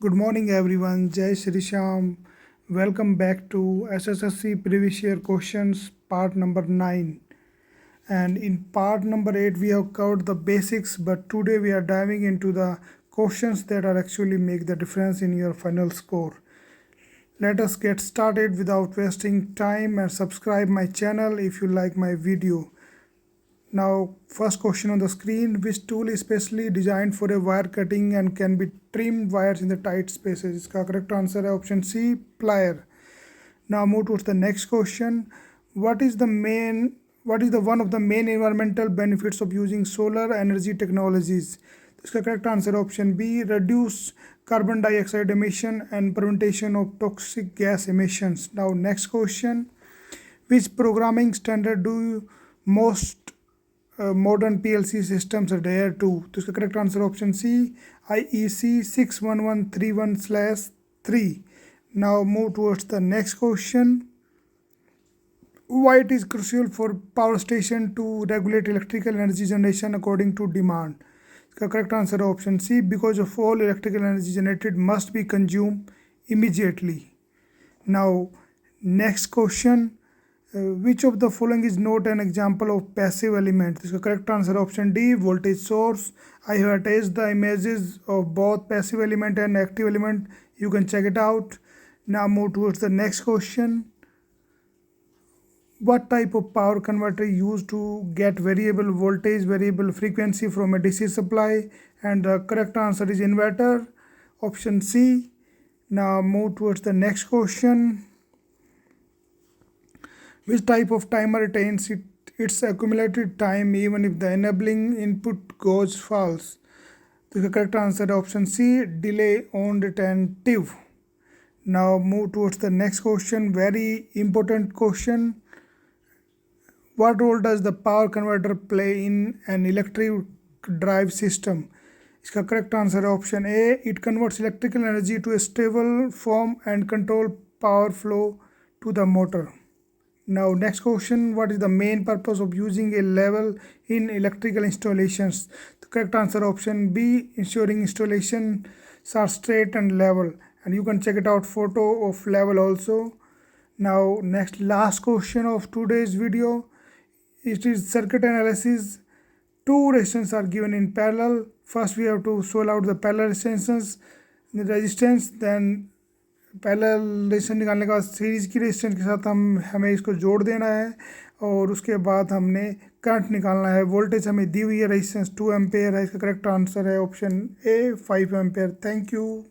Good morning everyone. Jai Shri Sham. Welcome back to HSSC previous year questions part number 9. And in part number 8 we have covered the basics, but today we are diving into the questions that are actually make the difference in your final score. Let us get started without wasting time and subscribe my channel if you like my video. Now, first question on the screen: which tool is specially designed for a wire cutting and can be trimmed wires in the tight spaces? इसका correct answer है option C, plier. Now move towards the next question. What is the one of the main environmental benefits of using solar energy technologies? इसका correct answer option B, reduce carbon dioxide emission and prevention of toxic gas emissions. Now next question: which programming standard do most modern PLC systems adhere to? तो इसका correct answer option C, IEC 61131/3. Now move towards the next question. Why it is crucial for power station to regulate electrical energy generation according to demand? इसका correct answer है option C, because of all electrical energy generated must be consumed immediately. Now next question. Which of the following is not an example of passive element? इसका correct answer option D, voltage source. I have attached the images of both passive element and active element. You can check it out. Now move towards the next question. What type of power converter used to get variable voltage, variable frequency from a DC supply? And the correct answer is inverter, option C. Now move towards the next question. Which type of timer retains its accumulated time even if the enabling input goes false? The correct answer is option C, delay on retentive. Now move towards the next question, very important question. What role does the power converter play in an electric drive system? इसका correct answer है option A, it converts electrical energy to a stable form and control power flow to the motor. Now next question, what is the main purpose of using a level in electrical installations? The correct answer option B, ensuring installations are straight and level, and you can check it out photo of level also. Now next last question of today's video, it is circuit analysis. Two resistances are given in parallel. First we have to solve out the parallel resistance, then parallel resistance निकालने के बाद series की resistance के साथ हमें इसको जोड़ देना है, और उसके बाद हमने करंट निकालना है. वोल्टेज हमें दी हुई है, रेजिस्टेंस 2 एम्पेयर है. इसका करेक्ट आंसर है option A, 5 ampere. Thank you.